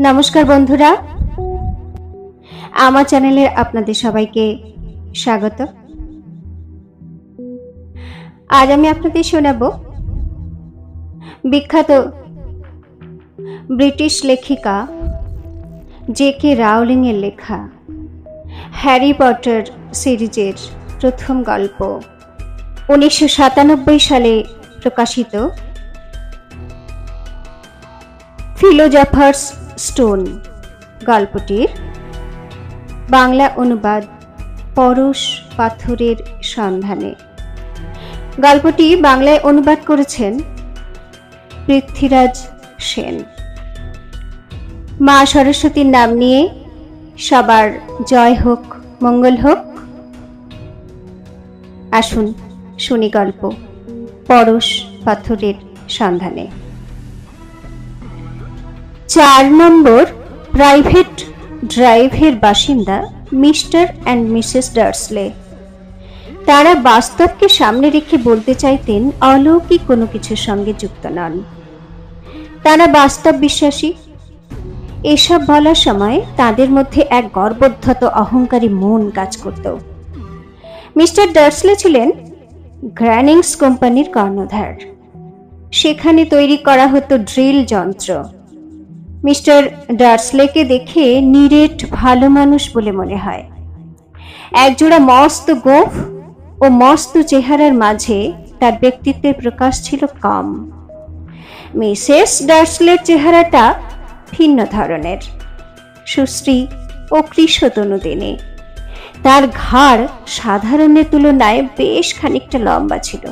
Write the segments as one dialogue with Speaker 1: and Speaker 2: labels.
Speaker 1: নমস্কার বন্ধুরা, আমার চ্যানেলে আপনাদের সবাইকে স্বাগত। আজ আমি আপনাদের শোনাব বিখ্যাত ব্রিটিশ লেখিকা জে.কে. রাউলিং এর লেখা হ্যারি পটার সিরিজের প্রথম গল্প 1997 সালে প্রকাশিত ফিলোজফার্স স্টোন গল্পটির বাংলা অনুবাদ পরশ পাথরের সন্ধানে। গল্পটি বাংলায় অনুবাদ করেছেন পৃথ্বীরাজ সেন। মা সরস্বতীর নাম নিয়ে সবার জয় হোক, মঙ্গল হোক। আসুন শুনি গল্প পরশ পাথরের সন্ধানে। 4 নম্বর প্রাইভেট ড্রাইভের বাসিন্দা মিস্টার অ্যান্ড মিসেস ডার্সলে। তারা বাস্তবকে সামনে রেখে বলতে চাইতেন অলৌকিক কোনো কিছুর সঙ্গে যুক্ত নন। তারা বাস্তব বিশ্বাসী। এসব বলার সময় তাদের মধ্যে এক গর্বোদ্ধত অহংকারী মন কাজ করত। মিস্টার ডার্সলে ছিলেন গ্র্যানিংস কোম্পানির কর্ণধার। সেখানে তৈরি করা হতো ড্রিল যন্ত্র। মিস্টার ডার্সলেকে দেখে নিরেট ভালো মানুষ বলে মনে হয়। একজোড়া মস্ত গোঁফ ও মস্ত চেহারার মাঝে তার ব্যক্তিত্বের প্রকাশ ছিল কম। মিসেস ডার্সলের চেহারাটা ভিন্ন ধরনের, সুশ্রী ও কৃশতনুদিনী। তার ঘাড় সাধারণের তুলনায় বেশ খানিকটা লম্বা ছিল।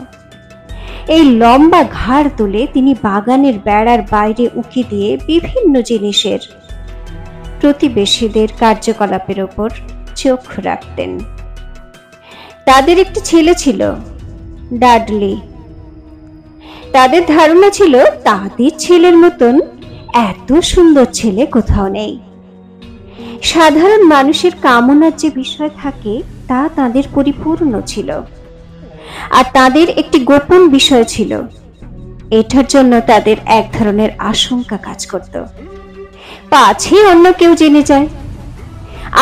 Speaker 1: এই লম্বা ঘাড় তুলে তিনি বাগানের বেড়ার বাইরে উঁকি দিয়ে বিভিন্ন জিনিসের প্রতিবেশীদের কার্যকলাপের ওপর চোখ রাখতেন। তাদের একটি ছেলে ছিল, ডাডলি। তাদের ধারণা ছিল তাদের ছেলের মতন এত সুন্দর ছেলে কোথাও নেই। সাধারণ মানুষের কামনার যে বিষয় থাকে তা তাদের পরিপূর্ণ ছিল। আর তাদের একটি গোপন বিষয় ছিল, এটার জন্য তাদের এক ধরনের আশঙ্কা কাজ করত, পাছে অন্য কেউ জেনে যায়।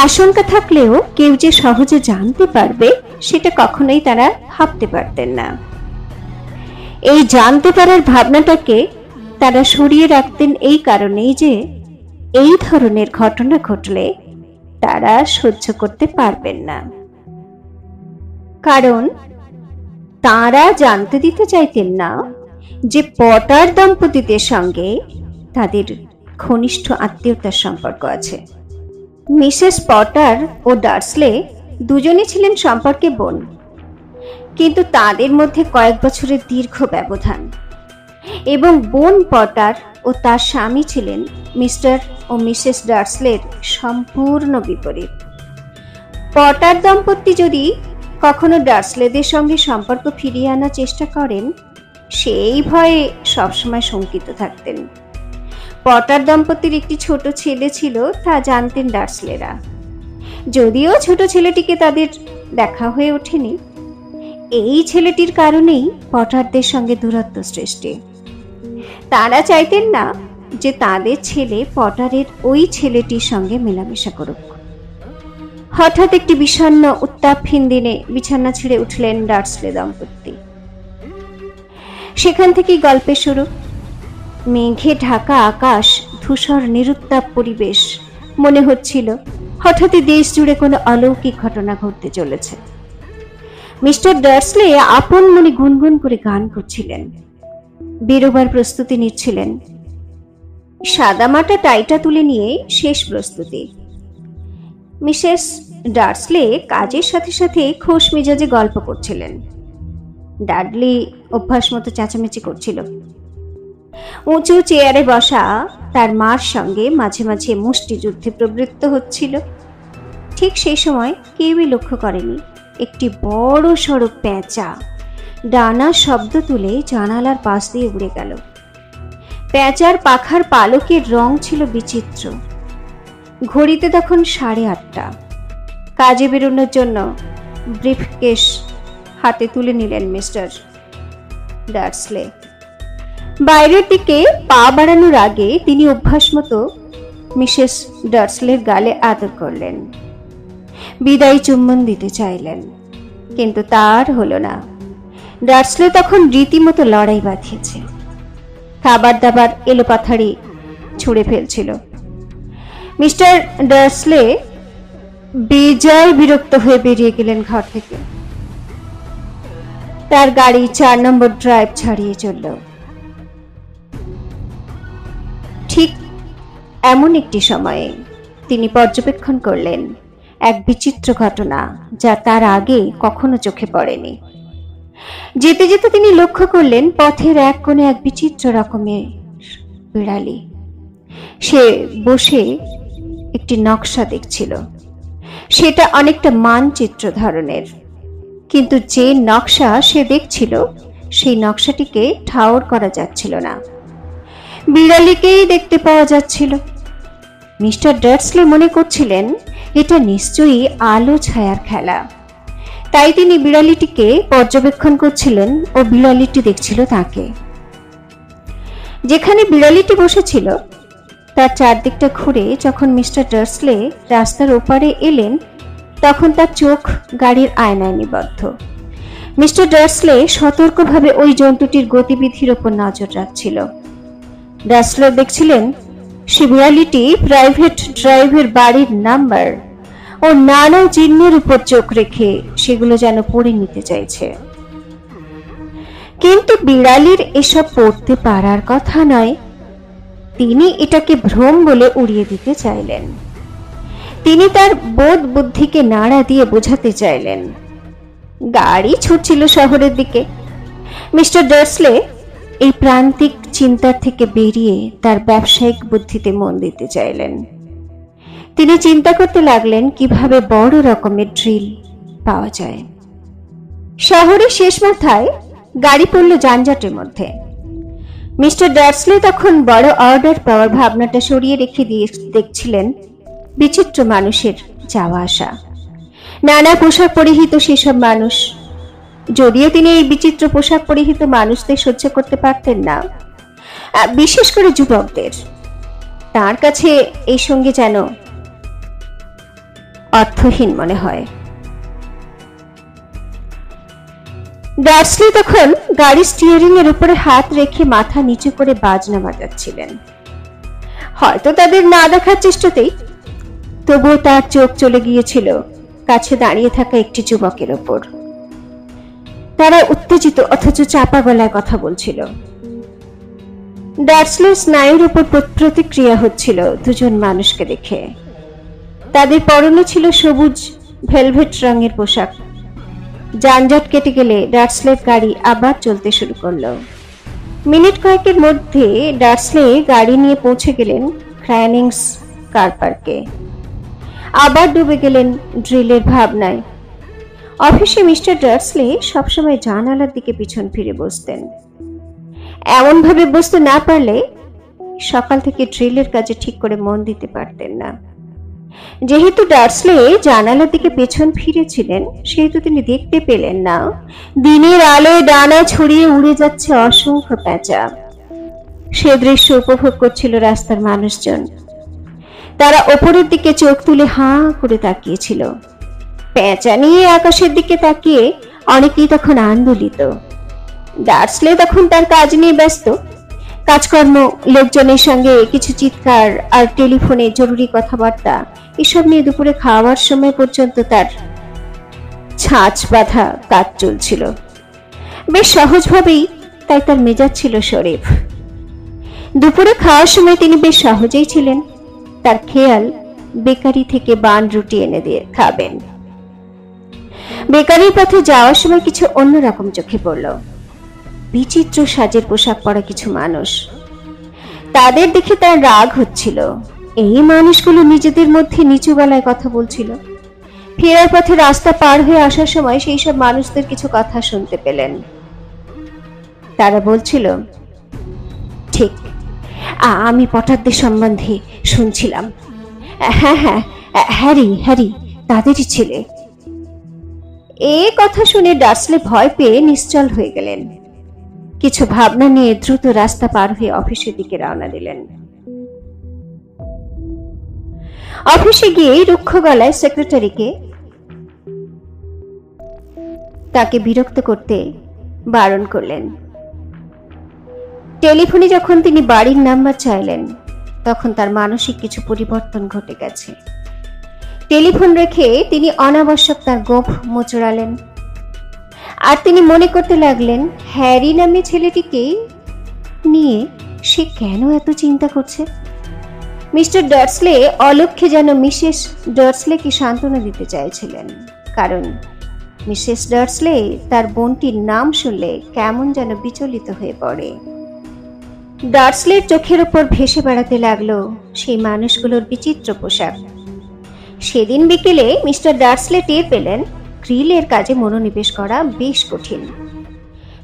Speaker 1: আশঙ্কা থাকলেও কেউ যে সহজে জানতে পারবে সেটা কখনোই তারা ভাবতে পারতেন না। এই জানতে পারার ভাবনাটাকে তারা সরিয়ে রাখতেন এই কারণেই যে এই ধরনের ঘটনা ঘটলে তারা সহ্য করতে পারবেন না। কারণ তারা জানতে দিতে চাইতেন না যে পটার দম্পতিদের সঙ্গে তাদের ঘনিষ্ঠ আত্মীয়তার সম্পর্ক আছে। মিসেস পটার ও ডার্সলে দুজনে ছিলেন সম্পর্কে বোন, কিন্তু তাদের মধ্যে কয়েক বছরের দীর্ঘ ব্যবধান। এবং বোন পটার ও তার স্বামী ছিলেন মিস্টার ও মিসেস ডার্সলের সম্পূর্ণ বিপরীত। পটার দম্পতি যদি কখনো ডার্সলেদের সঙ্গে সম্পর্ক ফিরিয়ে আনার চেষ্টা করেন, সেই ভয়ে সবসময় শঙ্কিত থাকতেন। পটার দম্পতির একটি ছোট ছেলে ছিল, তা জানতেন ডার্সলেরা। যদিও ছোট ছেলেটিকে তাদের দেখা হয়ে ওঠেনি। এই ছেলেটির কারণেই পটারদের সঙ্গে দূরত্ব সৃষ্টি। তারা চাইতেন না যে তাদের ছেলে পটারের ওই ছেলেটির সঙ্গে মেলামেশা করুক। হঠাৎ একটি বিষণ্ণ উত্তাপহীন দিনে বিছানা ছেড়ে উঠলেন ডার্সলে দম্পতি। সেখান থেকেই গল্পের শুরু। মেঘে ঢাকা আকাশ, ধূসর নিরুত্তাপ পরিবেশ। মনে হচ্ছিল হঠাৎই দেশ জুড়ে কোনো অলৌকিক ঘটনা ঘটতে চলেছে। মিস্টার ডার্সলে আপন মনে গুনগুন করে গান করছিলেন, বেরোবার প্রস্তুতি নিচ্ছিলেন। সাদামাটা টাইটা তুলে নিয়ে শেষ প্রস্তুতি। মিসেস ডার্সলে কাজের সাথে সাথে খোশ মেজাজে গল্প করছিলেন। ডাডলি অভ্যাস মতো চেঁচামেচি করছিল। উঁচু চেয়ারে বসা তার মার সঙ্গে মাঝে মাঝে মুষ্টিযুদ্ধে প্রবৃত্ত হচ্ছিল। ঠিক সেই সময় কেউই লক্ষ্য করেনি একটি বড় সড়ো পেঁচা ডানা শব্দ তুলে জানালার পাশ দিয়ে উড়ে গেল। পেঁচার পাখার পালকের রং ছিল বিচিত্র। ঘড়িতে তখন 8:30। কাজে বেরোনোর জন্য ব্রিফকেস হাতে তুলে নিলেন মিস্টার ডার্সলে। বাইরের দিকে পা বাড়ানোর আগে তিনি অভ্যাস মতো মিসেস ডার্সলের গালে আদর করলেন, বিদায় চুম্বন দিতে চাইলেন, কিন্তু তার হলো না। ডার্সলে তখন রীতিমতো লড়াই বাঁধিয়েছে, খাবার দাবার এলোপাথারি ছুঁড়ে ফেলছিল। মিস্টার ডার্সলে বেজায় বিরক্ত হয়ে বেরিয়ে গেলেন ঘর থেকে। তার গাড়ি 4 নম্বর ড্রাইভ ছাড়িয়ে চলল। ঠিক এমন একটি সময়ে তিনি পর্যবেক্ষণ করলেন এক বিচিত্র ঘটনা, যা তার আগে কখনো চোখে পড়েনি। যেতে যেতে তিনি লক্ষ্য করলেন পথের এক কোণে এক বিচিত্র রকমের বিড়ালি। সে বসে একটি নকশা দেখছিল। সেটা অনেকটা মানচিত্র ধরনের, কিন্তু যে নকশা সে দেখছিল সেই নকশাটিকে ঠাউর করা যাচ্ছিল না। বিড়ালিকেই দেখতে পাওয়া যাচ্ছিল। মিস্টার ডার্সলে মনে করছিলেন এটা নিশ্চয়ই আলো ছায়ার খেলা। তাই তিনি বিড়ালিটিকে পর্যবেক্ষণ করছিলেন ও বিড়ালিটি দেখছিল তাকে। যেখানে বিড়ালিটি বসেছিল তার চারদিকটা ঘুরে যখন মিস্টার ডার্সলে রাস্তার ওপারে এলেন, তখন তার চোখ গাড়ির আয়নায় নিবদ্ধ। মিস্টার ডার্সলে সতর্কভাবে ওই জন্তুটির গতিবিধির ওপর নজর রাখছিল। ডার্সলে দেখছিলেন সে বিড়ালিটি প্রাইভেট ড্রাইভের বাড়ির নাম্বার ও নানা চিহ্নের উপর চোখ রেখে সেগুলো যেন পড়ে নিতে চাইছে। কিন্তু বিড়ালির এসব পড়তে পারার কথা নয়। তিনি এটাকে ভ্রম বলে উড়িয়ে দিতে চাইলেন। তিনি তার বোধ বুদ্ধিকে নাড়া দিয়ে বোঝাতে চাইলেন। গাড়ি ছুটছিল শহরের দিকে। মিস্টার ডার্সলে এই প্রান্তিক চিন্তার থেকে বেরিয়ে তার ব্যবসায়িক বুদ্ধিতে মন দিতে চাইলেন। তিনি চিন্তা করতে লাগলেন কিভাবে বড় রকমের ড্রিল পাওয়া যায়। শহরের শেষ মাথায় গাড়ি পড়ল যানজটের মধ্যে। মিস্টার ডার্সলে তখন বড় অর্ডার পাওয়ার ভাবনাটা সরিয়ে রেখে দিয়ে দেখছিলেন বিচিত্র মানুষের যাওয়া আসা, নানা পোশাক পরিহিত সেসব মানুষ। যদিও তিনি এই বিচিত্র পোশাক পরিহিত মানুষদের সহ্য করতে পারতেন না, বিশেষ করে যুবকদের। তার কাছে এই সঙ্গে যেন অর্থহীন মনে হয়। ডার্সলে তখন গাড়ি স্টিয়ারিং এর উপরে হাত রেখে মাথা নিচু করে বাজনা বাজাচ্ছিলেন। হয়তো তাদের না দেখার চেষ্টাতেই, তবুও তার চোখ চলে গিয়েছিল কাছে দাঁড়িয়ে থাকা একটি যুবকের ওপর। তারা উত্তেজিত অথচ চাপা গলায় কথা বলছিল। ডার্সলের স্নায়ুর উপর প্রতিক্রিয়া হচ্ছিল দুজন মানুষকে দেখে। তাদের পরনে ছিল সবুজ ভেলভেট রঙের পোশাক। যানজট কেটে গেলে ডার্সলের গাড়ি আবার চলতে শুরু করলো। মিনিট কয়েকের মধ্যে ডার্সলে গাড়ি নিয়ে পৌঁছে গেলেন ক্রায়ানিংস কার পার্কে। আবার ডুবে গেলেন ড্রিলের ভাবনায়। অফিসে মিস্টার ডার্সলে সবসময় জানালার দিকে পিছন ফিরে বসতেন। এমন ভাবে বসতে না পারলে সকাল থেকে ড্রিলের কাজে ঠিক করে মন দিতে পারতেন না। যেহেতু ডার্সলে জানালার দিকে পেছন ফিরেছিলেন, সেহেতু তিনি দেখতে পেলেন না দিনের আলোয় ডানা ছড়িয়ে উড়ে যাচ্ছে অসংখ্য পেঁচা। সে দৃশ্য উপভোগ করছিল রাস্তার মানুষজন। তারা ওপরের দিকে চোখ তুলে হাঁ করে তাকিয়েছিল। পেঁচা নিয়ে আকাশের দিকে তাকিয়ে অনেকেই তখন আন্দোলিত। ডার্সলে তখন তার কাজ নিয়ে ব্যস্ত। কাজকর্ম, লোকজনের সঙ্গে কিছু চিৎকার আর টেলিফোনে জরুরি কথাবার্তা, এসব নিয়ে দুপুরে খাওয়ার সময় পর্যন্ত তার ছাঁচ বাঁধা কাজ চলছিল। বেশ সহজভাবেই, তাই তার মেজাজ ছিল শরীফ। দুপুরে খাওয়ার সময় তিনি বেশ সহজেই ছিলেন। তার খেয়াল বেকারি থেকে বান রুটি এনে দিয়ে খাবেন। বেকারির পথে যাওয়ার সময় কিছু অন্যরকম চোখে পড়ল। বিচিত্র সাজের পোশাক পরা কিছু মানুষ। তাদের দেখে তার রাগ হচ্ছিল। এই মানুষগুলো নিজেদের মধ্যে নিচু গলায় কথা বলছিল। ফেরার পথে রাস্তা পার হয়ে আসার সময় সেই সব মানুষদের কিছু কথা শুনতে পেলেন। তারা বলছিল, ঠিক, আমি পটারদের সম্বন্ধে শুনছিলাম। হ্যাঁ হ্যাঁ, হ্যারি তাদেরই ছেলে। এ কথা শুনে ডার্সলে ভয় পেয়ে নিশ্চল হয়ে গেলেন। কিছু ভাবনা নিয়ে দ্রুত রাস্তা পার হয়ে অফিসের দিকে রওনা দিলেন। অফিসে গিয়ে রুক্ষ গলায় সেক্রেটারিকে তাকে বিরক্ত করতে বারণ করলেন। টেলিফোনে যখন তিনি বাড়ির নাম্বার চাইলেন তখন তার মানসিক কিছু পরিবর্তন ঘটে গেছে। টেলিফোন রেখে তিনি অনাবশ্যক তার গোঁফ মোচড়ালেন। আর তিনি মনে করতে লাগলেন হ্যারি নামে ছেলেটিকে নিয়ে সে কেন এত চিন্তা করছে। মিস্টার ডার্সলে অলক্ষ্যে যেন মিসেস ডার্সলেকে সান্ত্বনা দিতে চাইছিলেন, কারণ মিসেস ডার্সলে তার বোনটির নাম শুনলে কেমন যেন বিচলিত হয়ে পড়ে। ডার্সলের চোখের ওপর ভেসে বেড়াতে লাগলো সেই মানুষগুলোর বিচিত্র পোশাক। সেদিন বিকেলে মিস্টার ডার্সলে টের পেলেন গ্রিলের কাজে মনোনিবেশ করা বেশ কঠিন।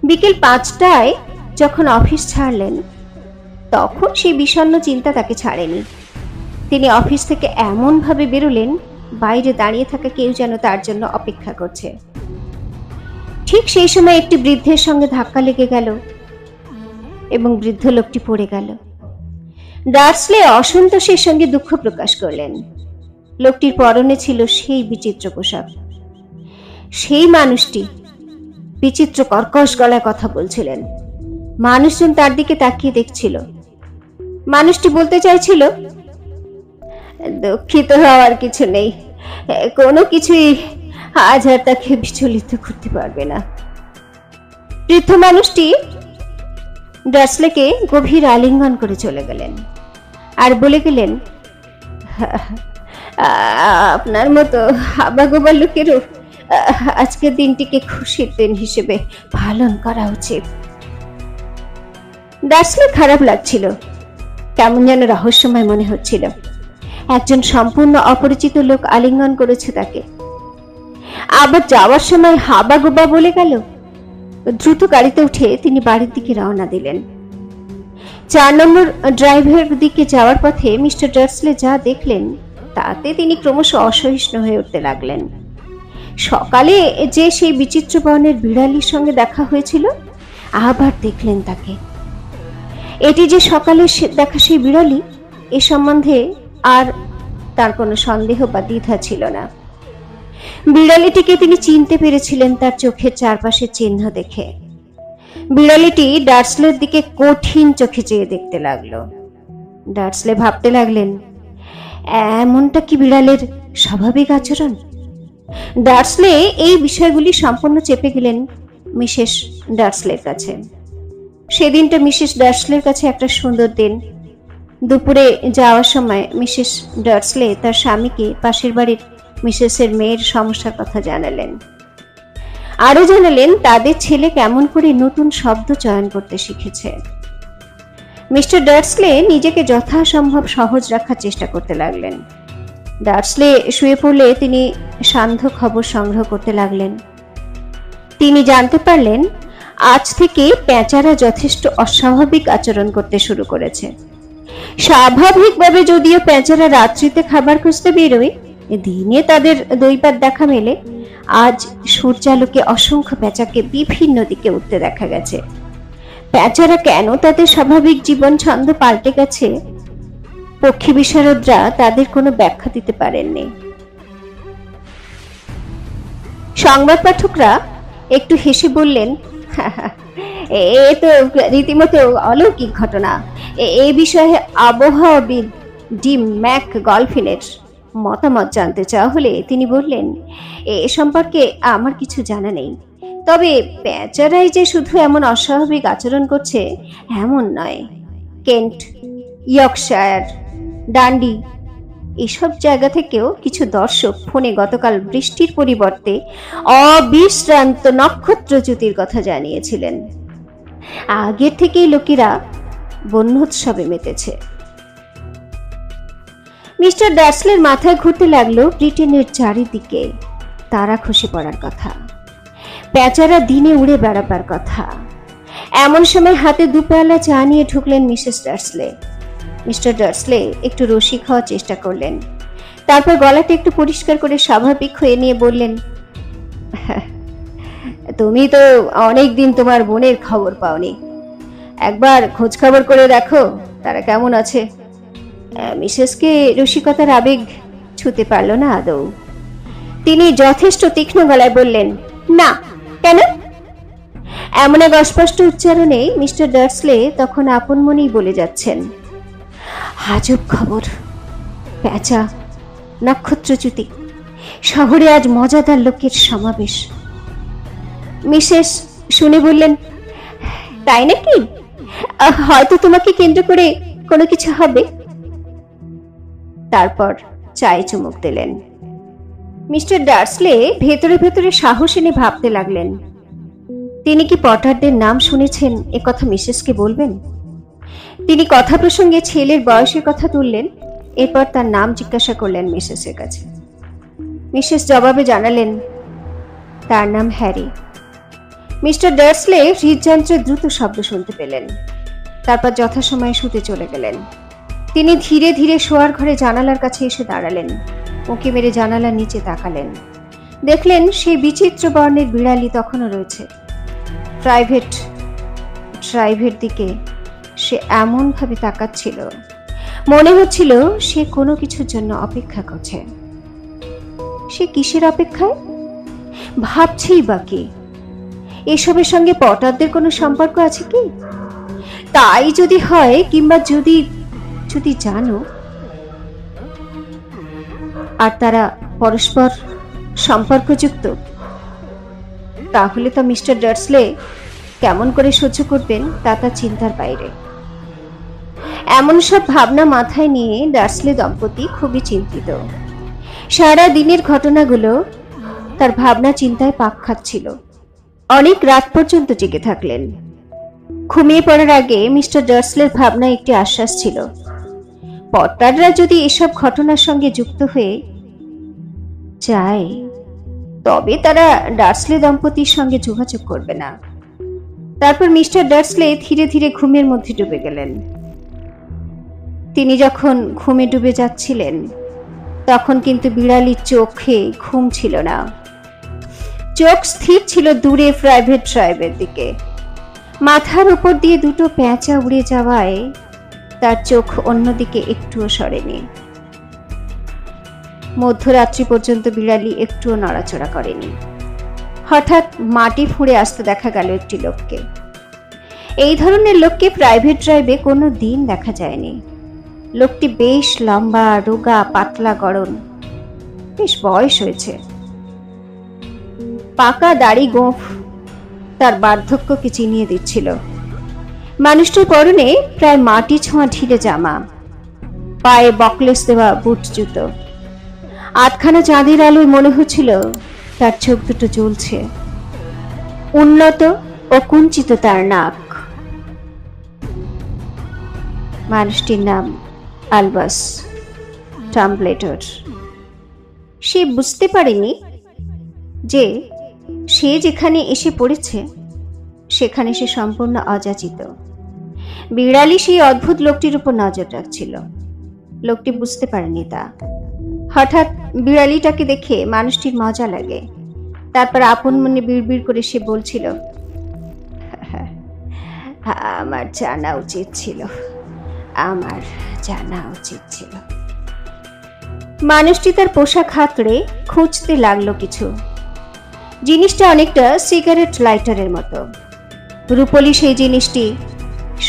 Speaker 1: বিকেল 5টায় যখন অফিস ছাড়লেন তখন সেই বিষণ্ণ চিন্তা তাকে ছাড়েনি। তিনি অফিস থেকে এমন ভাবে বেরোলেন বাইরে দাঁড়িয়ে থাকা কেউ যেন তার জন্য অপেক্ষা করছে। ঠিক সেই সময় একটি বৃদ্ধের সঙ্গে ধাক্কা লেগে গেল এবং বৃদ্ধ লোকটি পড়ে গেল। ডার্সলে অসন্তোষের সঙ্গে দুঃখ প্রকাশ করলেন। লোকটির পরনে ছিল সেই বিচিত্র পোশাক। সেই মানুষটি বিচিত্র কর্কশ গলায় কথা বলছিলেন। মানুষজন তার দিকে তাকিয়ে দেখছিল। মানুষটি বলতে চাইছিল, দুঃখিত হওয়ার কিছু নেই, কোনো কিছুই আজ আর তাকে বিচলিত করতে পারবে না। বৃদ্ধ মানুষটি ডার্সলেকে গভীর আলিঙ্গন করে চলে গেলেন আর বলে গেলেন, আপনার মতো হাবাগোবা লোকেরও আজকের দিনটিকে খুশির দিন হিসেবে পালন করা উচিত। ডার্সলে খারাপ লাগছিল, কেমন যেন রহস্যময় মনে হচ্ছিল। একজন সম্পূর্ণ অপরিচিত লোক আলিঙ্গন করেছে তাকে, আবার যাওয়ার সময় হাবাগোবা বলে গেল। দ্রুত গাড়িতে উঠে তিনি বাড়ির দিকে রওনা দিলেন। 4 নম্বর ড্রাইভের দিকে যাওয়ার পথে মিস্টার ডার্সলে যা দেখলেন তাতে তিনি ক্রমশ অসহিষ্ণু হয়ে উঠতে লাগলেন। সকালে যে সেই বিচিত্র বর্ণের বিড়ালির সঙ্গে দেখা হয়েছিল আবার দেখলেন তাকে। এটি যে সকালে দেখা সেই বিড়ালি, এ সম্বন্ধে আর তার কোনো সন্দেহ বা দ্বিধা ছিল না। বিড়ালিটিকে তিনি চিনতে পেরেছিলেন তার চোখের চারপাশে চিহ্ন দেখে। বিড়ালিটি ডার্সলের দিকে কঠিন চোখে চেয়ে দেখতে লাগলো। ডার্সলে ভাবতে লাগলেন, এমনটা কি বিড়ালের স্বাভাবিক আচরণ? ডার্সলে এই বিষয়গুলি সম্পূর্ণ চেপে গেলেন মিসেস ডার্সলের কাছে। সেদিনটা মিসেস ডার্সলের কাছে একটা সুন্দর দিন। দুপুরে যাওয়ার সময় মিসেস ডার্সলে তার স্বামীকে পাশের বাড়ির মিসেসের মেয়ের সমস্যার কথা জানালেন। আরো জানালেন তাদের ছেলে কেমন করে নতুন শব্দ চয়ন করতে শিখেছে। মিস্টার ডার্সলে নিজেকে যথাসম্ভব সহজ রাখার চেষ্টা করতে লাগলেন। ডার্সলে শুয়ে পড়লে তিনি সান্ধ্য খবর সংগ্রহ করতে লাগলেন। তিনি জানতে পারলেন আজ থেকে পেঁচারা যথেষ্ট অস্বাভাবিক আচরণ করতে শুরু করেছে। স্বাভাবিকভাবে যদিও পেঁচারা রাত্রিতে খাবার খুঁজতে বেরোয়, দিনে তাদের দৈবাত দেখা মেলে, আজ সূর্যালোকে অসংখ্য পেঁচাকে বিভিন্ন দিকে উঠতে দেখা গেছে। পেঁচারা কেন তাদের স্বাভাবিক জীবন ছন্দ পাল্টে গেছে, পক্ষী বিশারদরা তাদের কোনো ব্যাখ্যা দিতে পারেননি। সংবাদ পাঠকরা একটু হেসে বললেন, এ তো রীতিমতো অলৌকিক ঘটনা। এই বিষয়ে আবহাওয়াবিদ ডি ম্যাক গলফিনের মতামত জানতে চাওয়া হলে তিনি বললেন, এ সম্পর্কে আমার কিছু জানা নেই, তবে পেঁচারাই যে শুধু এমন অস্বাভাবিক আচরণ করছে এমন নয়। কেন্ট, ইয়র্কশায়ার, ডান্ডি এসব জায়গা থেকেও কিছু দর্শক ফোনে গতকাল বৃষ্টির পরিবর্তে অবিশ্রান্ত নক্ষত্রচ্যুতির কথা জানিয়েছিলেন। আগের থেকেই লোকেরা বন্যোৎসবে মেতেছে। মিস্টার ডার্সলের মাথায় ঘুরতে লাগলো ব্রিটেনের চারিদিকে তারা খসে পড়ার কথা, পেঁচারা দিনে উড়ে বেড়াবার কথা। এমন সময় হাতে 2 পেয়ালা চা নিয়ে ঢুকলেন মিসেস ডার্সলে। মিস্টার ডার্সলে একটু রসি খাওয়ার চেষ্টা করলেন, তারপর গলাটা একটু পরিষ্কার করে স্বাভাবিক হয়ে নিয়ে বললেন, তুমি তো অনেকদিন তোমার বোনের খবর পাওনি, একবার খোঁজ খবর করে দেখো তারা কেমন আছে। মিসেসকে রসিকতার আবেগ ছুতে পারল না আদৌ। তিনি যথেষ্ট তীক্ষ্ণ গলায় বললেন, না। কেন? এমন এক অস্পষ্ট উচ্চারণে মিস্টার ডার্সলে তখন আপন মনেই বলে যাচ্ছেন, আজব খবর, প্যাঁচা, নক্ষত্রচ্যুতি, শহরে আজ মজাদার লোকের সমাবেশ। মিসেস শুনে বললেন, তাই নাকি? হয়তো তোমাকে কেন্দ্র করে কোনো কিছু হবে। তারপর চায়ে চুমুক দিলেন। মিস্টার ডার্সলে ভেতরে ভেতরে সাহস এনে ভাবতে লাগলেন, তিনি কি পটারদের নাম শুনেছেন এ কথা মিসেসকে বলবেন? তিনি কথা প্রসঙ্গে ছেলের বয়সের কথা তুললেন। এরপর তার নাম জিজ্ঞাসা করলেন মিসেসের কাছে। মিসেস জবাবে জানালেন, তার নাম হ্যারি। মিস্টার ডার্সলে হৃদযন্ত্রে দ্রুত শব্দ শুনতে পেলেন। তারপর যথাসময়ে শুতে চলে গেলেন। তিনি ধীরে ধীরে শোয়ার ঘরে জানালার কাছে এসে দাঁড়ালেন। উঁকি মেরে জানালার নিচে তাকালেন। দেখলেন সেই বিচিত্র বর্ণের বিড়ালি তখনও রয়েছে। ড্রাইভের দিকে সে এমন ভাবে তাকাচ্ছিল, মনে হচ্ছিল সে কোনো কিছুর জন্য অপেক্ষা করছে। সে কিসের অপেক্ষায়? ভাবছেই বা কি? এসবের সঙ্গে পটারদের কোনো সম্পর্ক আছে কি? তাই যদি হয়, কিংবা যদি যদি জানো, আর তারা পরস্পর সম্পর্কযুক্ত, তাহলে তো মিস্টার ডার্সলে কেমন করে সহ্য করবেন তা তার চিন্তার বাইরে। এমন সব ভাবনা মাথায় নিয়ে ডার্সলে দম্পতি খুবই চিন্তিত। সারা দিনের ঘটনাগুলো তার ভাবনা চিন্তায় পাক খাচ্ছিল। অনেক রাত পর্যন্ত জেগে থাকলেন। ঘুমিয়ে পড়ার আগে মিস্টার ডার্সলের ভাবনায় একটি আশ্বাস ছিল, পটাররা যদি এসব ঘটনার সঙ্গে যুক্ত হয়ে যায়, তবে তারা ডার্সলে দম্পতির সঙ্গে যোগাযোগ করবে না। তারপর মিস্টার ডার্সলে ধীরে ধীরে ঘুমের মধ্যে ডুবে গেলেন। তিনি যখন ঘুমে ডুবে যাচ্ছিলেন, তখন কিন্তু বিড়ালির চোখে ঘুম ছিল না। চোখ স্থির ছিল দূরে প্রাইভেট ড্রাইভের দিকে। মাথার উপর দিয়ে দুটো পেঁচা উড়ে যাওয়ায় তার চোখ অন্যদিকে একটুও সরেনি। মধ্যরাত্রি পর্যন্ত বিড়ালি একটুও নড়াচড়া করেনি। হঠাৎ মাটি ফুঁড়ে আসতে দেখা গেল একটি লোককে। এই ধরনের লোককে প্রাইভেট ড্রাইভে কোনো দিন দেখা যায়নি। লোকটি বেশ লম্বা, রোগা, পাতলা গড়ন, বেশ বয়স হয়েছে। পাকা দাড়ি গোঁফ তার বার্ধক্যকে চিনিয়ে দিচ্ছিল। মানুষটির পরনে প্রায় মাটি ছোঁয়া ঢিলে জামা, পায়ে বকলেস দেওয়া বুট জুতো। আধখানা চাঁদের আলোয় মনে হচ্ছিল তার চোখ দুটো জ্বলছে। উন্নত ও কুঞ্চিত তার নাক। মানুষটির নাম আলবাস টাম্বলেটর। সে বুঝতে পারেনি যে সে যেখানে এসে পড়েছে সেখানে সে সম্পূর্ণ অযাচিত। বিড়ালি সেই অদ্ভুত লোকটির উপর নজর রাখছিল। লোকটি বুঝতে পারেনি তা। হঠাৎ বিড়ালিটাকে দেখে মানুষটির মজা লাগে। তারপর আপন মনে বিড়বিড় করে সে বলছিল, আমার জানা উচিত ছিল, আমার জানা উচিত ছিল। মানুষটি তার পোশাক হাতড়ে খুঁজতে লাগলো কিছু। জিনিসটা অনেকটা সিগারেট লাইটারের মতো। রূপলি সেই জিনিসটি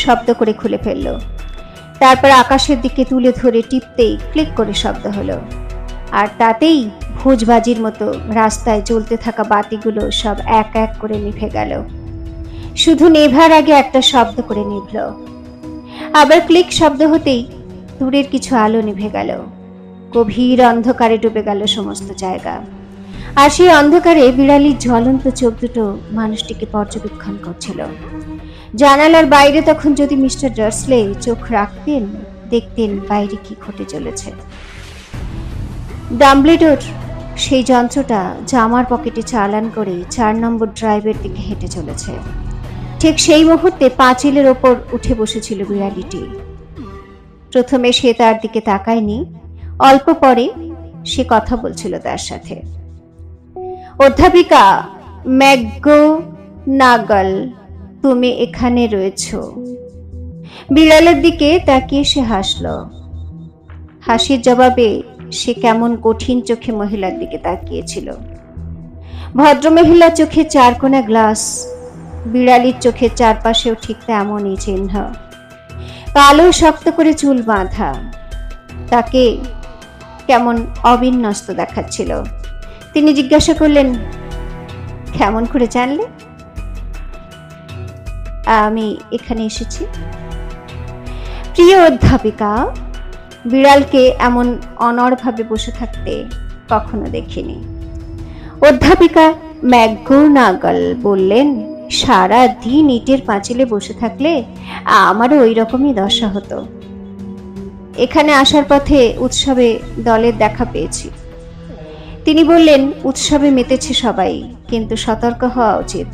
Speaker 1: শব্দ করে খুলে ফেলল। তারপর আকাশের দিকে তুলে ধরে টিপতেই ক্লিক করে শব্দ হলো। আর তাতেই ভোজবাজির মতো রাস্তায় জ্বলতে থাকা বাতিগুলো সব এক এক করে নিভে গেল। শুধু নেভার আগে একটা শব্দ করে নিভল। আবার ক্লিক শব্দ হতেই দূরের কিছু আলো নিভে গেল। গভীর অন্ধকারে ডুবে গেল সমস্ত জায়গা। আর সেই অন্ধকারে বিড়ালির জ্বলন্ত চোখ দুটো মানুষটিকে পর্যবেক্ষণ করছিল। জানালার বাইরে তখন যদি মিস্টার ডার্সলে চোখ রাখতেন, দেখতেন বাইরে কি ঘটে চলেছে। ডাম্বলেডোর সেই যন্ত্রটা জামার পকেটে চালান করে 4 নম্বর ড্রাইভের দিকে হেঁটে চলেছে। ঠিক সেই মুহূর্তে পাঁচিলের ওপর উঠে বসেছিল বিড়ালিটি। প্রথমে সে তার দিকে তাকায়নি। অল্প পরে সে কথা বলছিল তার সাথে। অধ্যাপিকা ম্যাকগোনাগাল, তুমি এখানে রয়েছো। বিড়ালের দিকে তাকিয়ে সে হাসল। হাসির জবাবে সে কেমন কঠিন চোখে মহিলার দিকে তাকিয়েছিল। ভদ্রমহিলার চোখে চারকোনা গ্লাস, বিড়ালির চোখের চারপাশেও ঠিক তেমনই চিহ্ন। কালো শক্ত করে চুল বাঁধা, তাকে কেমন অবিন্যস্ত দেখাচ্ছিল। তিনি জিজ্ঞাসা করলেন, কেমন করে জানলে আমি এখানে এসেছি? প্রিয় অধ্যাপিকা, বিড়ালকে এমন অনড়ভাবে বসে থাকতে কখনো দেখিনি। অধ্যাপিকা ম্যাকগোনাগল বললেন, সারা দিন ইটের পাঁচিলে বসে থাকলে আমারও ওই রকমই দশা হতো। এখানে আসার পথে উৎসবে দলের দেখা পেয়েছি। তিনি বললেন, উৎসবে মেতেছে সবাই, কিন্তু সতর্ক হওয়া উচিত।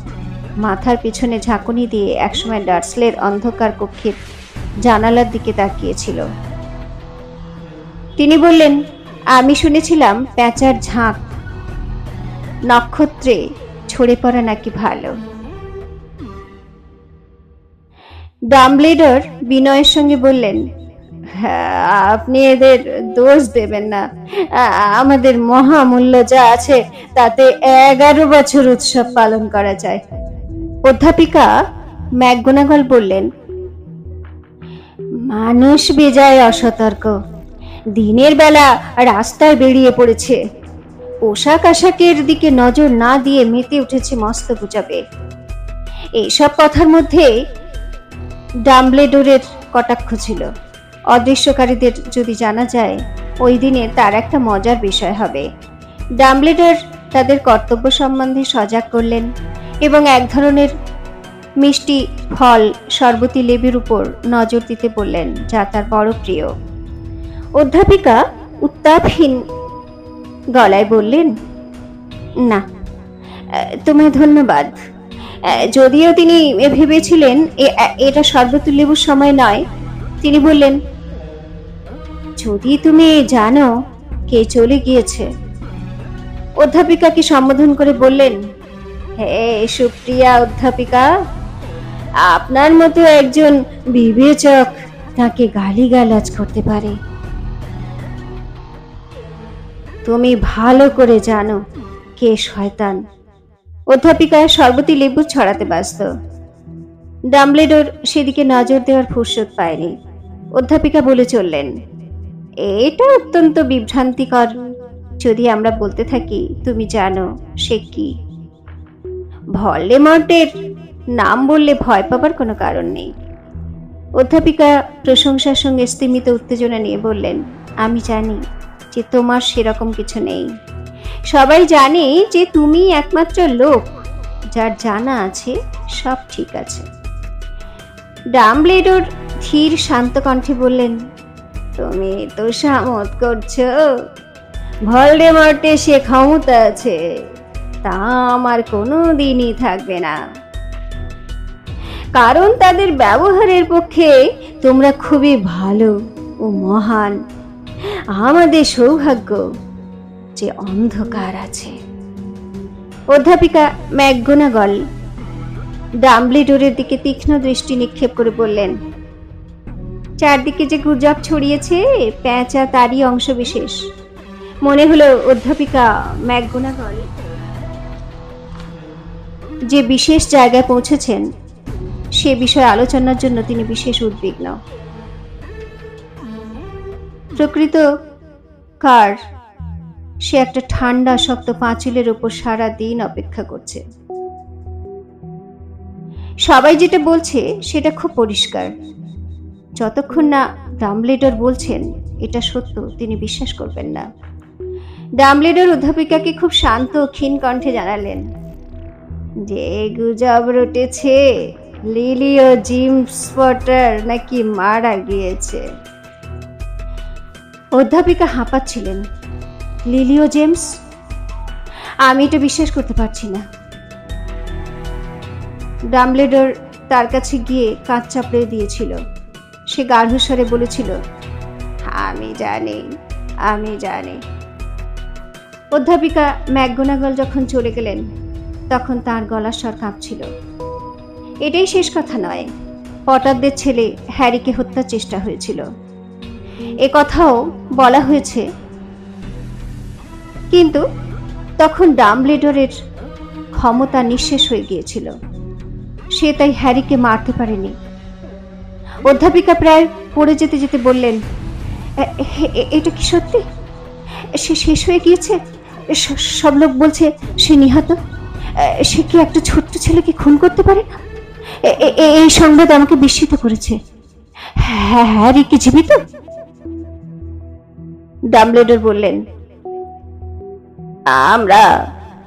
Speaker 1: মাথার পিছনে ঝাঁকুনি দিয়ে একসময় ডার্সলের অন্ধকার কক্ষের জানালার দিকে তাকিয়েছিল। তিনি বললেন, আমি শুনেছিলাম প্যাঁচার ঝাঁক নক্ষত্রে ছড়ে পড়া নাকি ভালো। ডাম্বলেডর বিনয়ের সঙ্গে বললেন, আপনি এদের দোষ দেবেন না। আমাদের মহামূল্য যা আছে তাতে 11 বছর উৎসব পালন করা যায়। অধ্যাপিকা ম্যাকগোনাগল বললেন, মানুষ বেজায় অসতর্ক। দিনের বেলা রাস্তায় বেরিয়ে পড়েছে, পোশাক আশাকের দিকে নজর না দিয়ে মেতে উঠেছে মস্ত গুজবে। এইসব কথার মধ্যে ডাম্বলেডোরের কটাক্ষ ছিল। অদৃশ্যকারীদের যদি জানা যায়, ওই দিনে তার একটা মজার বিষয় হবে। ডাম্বলেডর তাদের কর্তব্য সম্বন্ধে সজাগ করলেন এবং এক ধরনের মিষ্টি ফল শরবতী লেবুর উপর নজর দিতে বললেন, যা তার বড় প্রিয়। অধ্যাপিকা উত্তাপহীন গলায় বললেন, না, তোমায় ধন্যবাদ। যদিও তিনি ভেবেছিলেন এটা শরবতী লেবুর সময় নয়, তিনি বললেন, যদি তুমি জানো কে চলে গিয়েছে। অধ্যাপিকাকে সম্বোধন করে বললেন, হে সুপ্রিয়া অধ্যাপিকা, আপনার মতো একজন বিবেচক তাকে গালিগালাজ করতে পারে। তুমি ভালো করে জানো কে শয়তান। অধ্যাপিকা শরবতী লেবু ছড়াতে ব্যস্ত। ডাম্বলেডর সেদিকে নজর দেওয়ার ফুরসত পায়নি। অধ্যাপিকা বলে চললেন, এটা অত্যন্ত বিভ্রান্তিকর যদি আমরা বলতে থাকি তুমি জানো সে কি। ভলডেমর্টের নাম বললে ভয় পাবার কোনো কারণ নেই। অধ্যাপিকা প্রশংসার সঙ্গে স্তিমিত উত্তেজনা নিয়ে বললেন, আমি জানি যে তোমার সেরকম কিছু নেই। সবাই জানে যে তুমি একমাত্র লোক যার জানা আছে সব ঠিক আছে। ডাম্বলেডর ধীর শান্ত কণ্ঠে বললেন, তুমি তো সামত করছো। ভলডেমর্টে সে ক্ষমতা আছে, তা আমার কোনো দিনই থাকবে না, কারণ তাদের ব্যবহারের পক্ষে তোমরা খুবই ভালো ও মহান। আমাদের সৌভাগ্য যে অন্ধকার আছে। অধ্যাপিকা ম্যাকগোনাগল ডাম্বলেডরের দিকে তীক্ষ্ণ দৃষ্টি নিক্ষেপ করে বললেন, চারদিকে যে গুজব ছড়িয়েছে প্যাঁচা তারই অংশ বিশেষ। মনে হলো অধ্যাপিকা ম্যাকগোনাগল যে বিশেষ জায়গায় পৌঁছেছেন সে বিষয়ে আলোচনার জন্য তিনি বিশেষ উদ্বিগ্ন। প্রকৃত কার সে একটা ঠান্ডা শক্ত পাঁচিলের উপর সারা দিন অপেক্ষা করছে। সবাই যেটা বলছে সেটা খুব পরিষ্কার। যতক্ষণ না ডাম্বলেডর বলছেন এটা সত্য, তিনি বিশ্বাস করবেন না। ডাম্বলেডর অধ্যাপিকাকে খুব শান্ত ক্ষীণ কণ্ঠে জানালেন, যে গুজব রটেছে লিলিও জেমস পটার নাকি মারা গিয়েছে। অধ্যাপিকা হাঁপাচ্ছিলেন। লিলিও জেমস? আমি এটা বিশ্বাস করতে পারছি না। ডাম্বলেডর তার কাছে গিয়ে কাঁধ চাপড়ে দিয়েছিল। সে গাঢ়স্বরে বলেছিল, আমি জানি, আমি জানি। অধ্যাপিকা ম্যাকগোনাগল যখন চলে গেলেন তখন তার গলার স্বর কাঁপছিল। এটাই শেষ কথা নয়, পটারদের ছেলে হ্যারিকে হত্যার চেষ্টা হয়েছিল। এ কথাও বলা হয়েছে, কিন্তু তখন ডাম্বলেডরের ক্ষমতা নিঃশেষ হয়ে গিয়েছিল। সে তাই হ্যারিকে মারতে পারেনি। অধ্যাপিকা প্রায় পড়ে যেতে যেতে বললেন, এটা কি সত্যি? সে শেষ হয়ে গিয়েছে? সব লোক বলছে সে নিহত। সে কি একটা ছোট্ট ছেলেকে খুন করতে পারে না? এই সংবাদ আমাকে বিস্মিত করেছে। হ্যারি কি জীবিত? ডাম্বলেডর বললেন, আমরা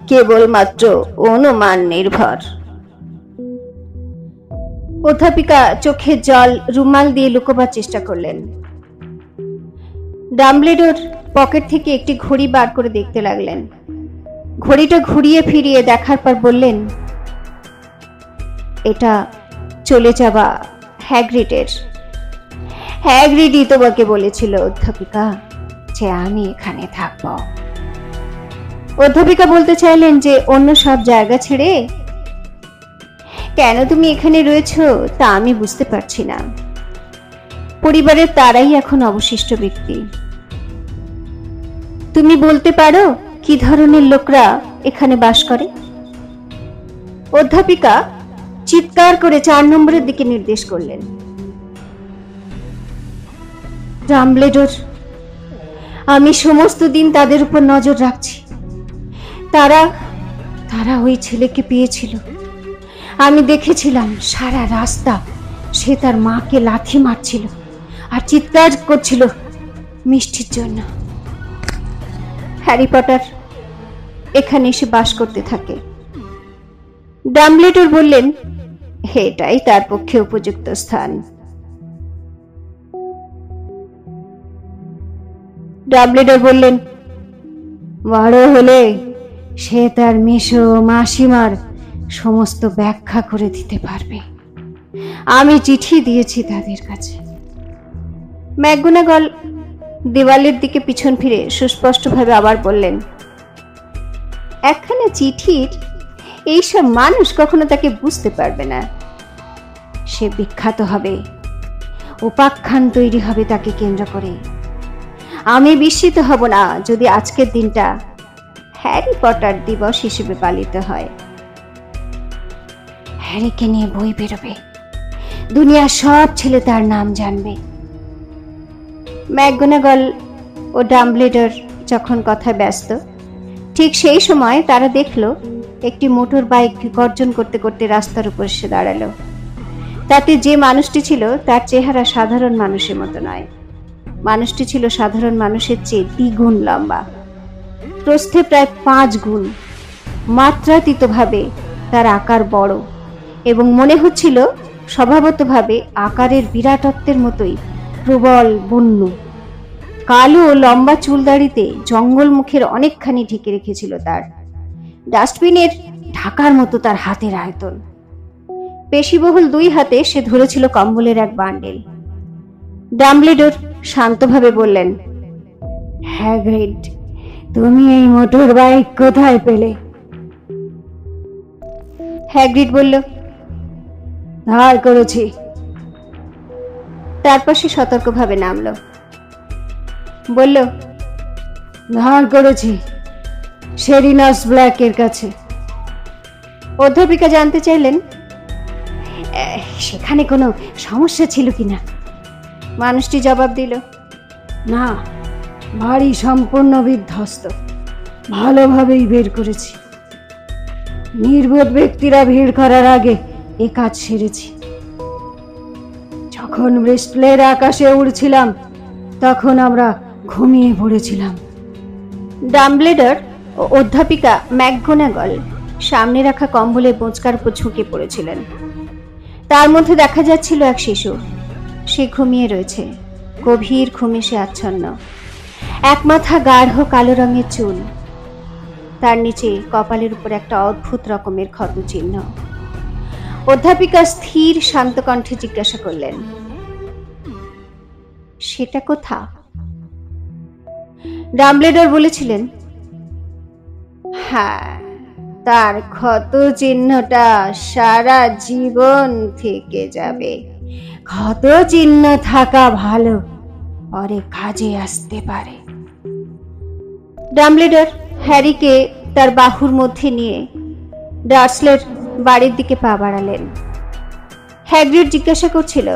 Speaker 1: কেবলমাত্র অনুমান নির্ভর। অধ্যাপিকা চোখের জল রুমাল দিয়ে লুকোবার চেষ্টা করলেন। ডাম্বলেডর পকেট থেকে একটি ঘড়ি বার করে দেখতে লাগলেন। ঘড়িটা ঘুরিয়ে ফিরিয়ে দেখার পর বললেন, এটা চলে যাওয়া হ্যাগ্রিডের। হ্যাগ্রিডই তোমাকে বলেছিল অধ্যাপিকা যে আমি এখানে থাকব। অধ্যাপিকা বলতে চাইলেন যে অন্য সব জায়গা ছেড়ে কেন তুমি এখানে রয়েছো তা আমি বুঝতে পারছি না। পরিবারের তারাই এখন অবশিষ্ট ব্যক্তি। তুমি বলতে পারো কি ধরনের লোকরা এখানে বাস করে? অধ্যাপিকা চিৎকার করে 4 নম্বরের দিকে নির্দেশ করলেন। ডাম্বলেডর, আমি সমস্ত দিন তাদের উপর নজর রাখছি। তারা ওই ছেলেকে পেয়েছিল। আমি দেখেছিলাম সারা রাস্তা সে তার মাকে লাথি মারছিল আর চিৎকার করছিল মিষ্টির জন্য। হ্যারি পটার এখানে এসে বাস করতে থাকে। ডাম্বলেডর বললেন, এটাই তার পক্ষে উপযুক্ত স্থান। ডাম্বলেডর বললেন, বড় হলে সে তার মেশো মাসিমার সমস্ত ব্যাখ্যা করে দিতে পারবে। আমি চিঠি দিয়েছি তাদের কাছে। ম্যাকগোনাগল দেওয়ালের দিকে পিছন ফিরে সুস্পষ্টভাবে আবার বললেন, একখানা চিঠির এইসব মানুষ কখনো তাকে বুঝতে পারবে না। সে বিখ্যাত হবে, উপাখ্যান তৈরি হবে তাকে কেন্দ্র করে। আমি বিস্মিত হব না যদি আজকের দিনটা হ্যারি পটার দিবস হিসেবে পালিত হয়। হ্যারিকে নিয়ে বই বেরোবে, দুনিয়ার সব ছেলে তার নাম জানবে। ম্যাকগোনাগল ও ডাম্বলেডর যখন কথায় ব্যস্ত, ঠিক সেই সময় তারা দেখল একটি মোটর বাইক গর্জন করতে করতে রাস্তার উপর এসে দাঁড়ালো। তাতে যে মানুষটি ছিল তার চেহারা সাধারণ মানুষের মতো নয়। মানুষটি ছিল সাধারণ মানুষের চেয়ে দ্বিগুণ লম্বা, প্রস্থে প্রায় 5 গুণ। মাত্রাতীতভাবে তার আকার বড় এবং মনে হচ্ছিল স্বভাবতভাবে আকারের বিরাটত্বের মতোই প্রবল বন্য। কালো লম্বা চুলদাড়িতে জঙ্গল মুখের অনেকখানি ঢেকে রেখেছিল তার। ডাস্টবিনের ঢাকার মতো তার হাতের আয়তন। পেশিবহুল 2 হাতে সে ধরেছিল কম্বলের এক বান্ডেল। ডাম্বলেডর শান্তভাবে বললেন, হ্যাগ্রিড, তুমি এই মোটর বাইক কোথায় পেলে? হ্যাগ্রিড বলল, ধার করেছি। তারপর সে সতর্কভাবে নামল। বলল, ধার করেছি সেরিনাস ব্ল্যাকের কাছে। অধ্যাপিকা জানতে চাইলেন, সেখানে কোনো সমস্যা ছিল কিনা? মানুষটি জবাব দিল, না, বাড়ি সম্পূর্ণ বিধ্বস্ত, ভালোভাবেই বের করেছি। নির্বোধ ব্যক্তিরা ভিড় করার আগে এ কাজ সেরেছি। যখন ব্রিস্টলের আকাশে উড়ছিলাম তখন আমরা ঘুমিয়ে পড়েছিলাম। ডাম্বলেডর ও অধ্যাপিকা ম্যাকগোনাগল সামনে রাখা কম্বলের বোঁচকার উপর ঝুঁকে পড়েছিলেন। তার মধ্যে দেখা যাচ্ছিল এক শিশু। সে ঘুমিয়ে রয়েছে, গভীর ঘুমে সে আচ্ছন্ন। এক মাথা গাঢ় কালো রঙের চুল, তার নিচে কপালের উপর একটা অদ্ভুত রকমের ক্ষত চিহ্ন। অধ্যাপিকা স্থির শান্ত কণ্ঠে জিজ্ঞাসা করলেন, সেটা কোথা? ডাম্বলেডর বলেছিলেন, হ্যাঁ, তার ক্ষত চিহ্নটা সারা জীবন থেকে যাবে। ক্ষত চিহ্ন থাকা ভালো, পরে কাজে আসতে পারে। ডাম্বলেডর হ্যারিকে তার বাহুর মধ্যে নিয়ে ডার্সলের বাড়ির দিকে পা বাড়ালেন। হ্যাগ্রিড জিজ্ঞাসা করছিল,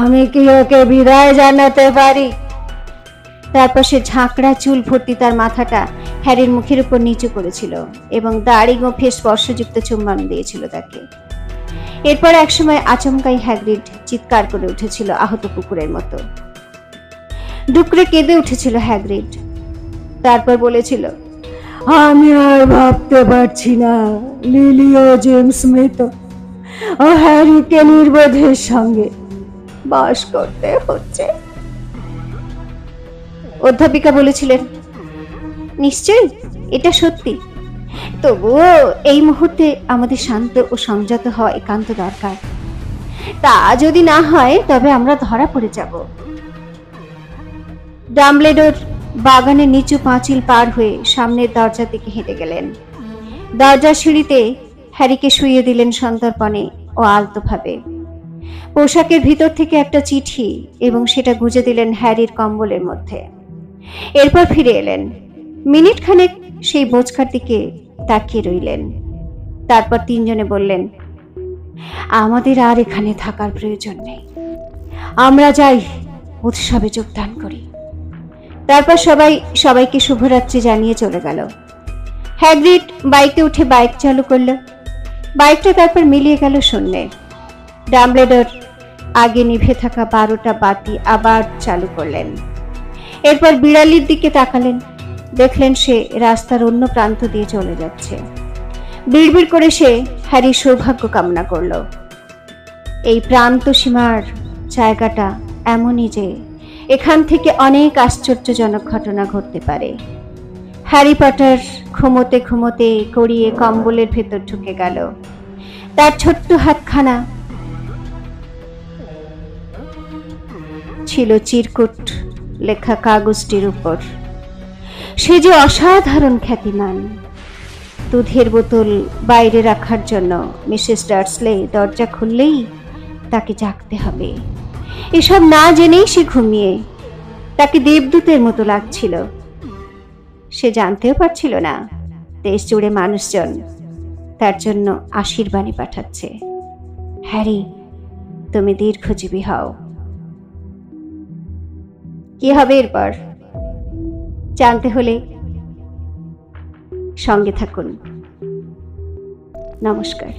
Speaker 1: আমি কি ওকে বিদায় জানাতে পারি? তারপর সে ঝাঁকড়া চুল ভর্তি তার মাথাটা হ্যারির মুখের উপর নিচু করেছিল এবং দাড়ি গোঁফে স্পর্শযুক্ত চুম্বন দিয়েছিল তাকে। এরপর একসময় আচমকাই হ্যাগ্রিড চিৎকার করে উঠেছিল আহত কুকুরের মতো। ডুকরে কেঁদে উঠেছিল হ্যাগ্রিড। তারপর বলেছিল, আমি আর ভাবতে পারছি না লিলি ও জেমস মৃত ও হ্যারিকে নির্বোধের সঙ্গে বাস করতে হচ্ছে। অধ্যাপিকা বলেছিলেন, নিশ্চয়ই এটা সত্যি, তবুও এই মুহূর্তে আমাদের শান্ত ও সংযত হওয়া একান্ত দরকার। তা যদি না হয় তবে আমরা ধরা পড়ে যাব। ডাম্বলেডর বাগানের নিচু পাঁচিল পার হয়ে সামনের দরজার দিকে হেঁটে গেলেন। দরজার সিঁড়িতে হ্যারিকে শুইয়ে দিলেন সন্তর্পণে ও আলতোভাবে। পোশাকের ভিতর থেকে একটা চিঠি এবং সেটা গুজে দিলেন হ্যারির কম্বলের মধ্যে। এরপর ফিরে এলেন। মিনিট খানেক সেই বোঁচকার দিকে তাকিয়ে রইলেন। তারপর তিনজনে বললেন, আমাদের আর এখানে থাকার প্রয়োজন নেই, আমরা যাই, উৎসবে যোগদান করি। তারপর সবাইকে শুভরাত্রি জানিয়ে চলে গেল। হ্যাগ্রিড বাইকে উঠে বাইক চালু করল। বাইকটা তারপর মিলিয়ে গেল শূন্যে। ডাম্বলেডর আগে নিভে থাকা 12টা বাতি আবার চালু করলেন। এরপর বিড়ালির দিকে তাকালেন। দেখলেন সে রাস্তার অন্য প্রান্ত দিয়ে চলে যাচ্ছে। বিড়বিড় করে সে হ্যারির সৌভাগ্য কামনা করল। এই প্রান্ত সীমার জায়গাটা এমনই যে এখান থেকে অনেক আশ্চর্যজনক ঘটনা ঘটতে পারে। হ্যারি পটার ঘুমোতে ঘুমোতে গড়িয়ে কম্বলের ভেতর ঢুকে গেল। তার ছোট্ট হাতখানা ছিল চিরকুট লেখা কাগজটির উপর। সে যে অসাধারণ খ্যাতিমান। দুধের বোতল বাইরে রাখার জন্য মিসেস ডার্সলে দরজা খুললেই তাকে জাগতে হবে। এসব না জেনেই সে ঘুমিয়ে। তাকে দেবদূতের মতো লাগছিল। সে জানতেও পারছিল না দেশ জুড়ে মানুষজন তার জন্য আশীর্বাণী পাঠাচ্ছে, হ্যারি তুমি দীর্ঘজীবী হও। কি হবে এরপর জানতে হলে সঙ্গে থাকুন। নমস্কার।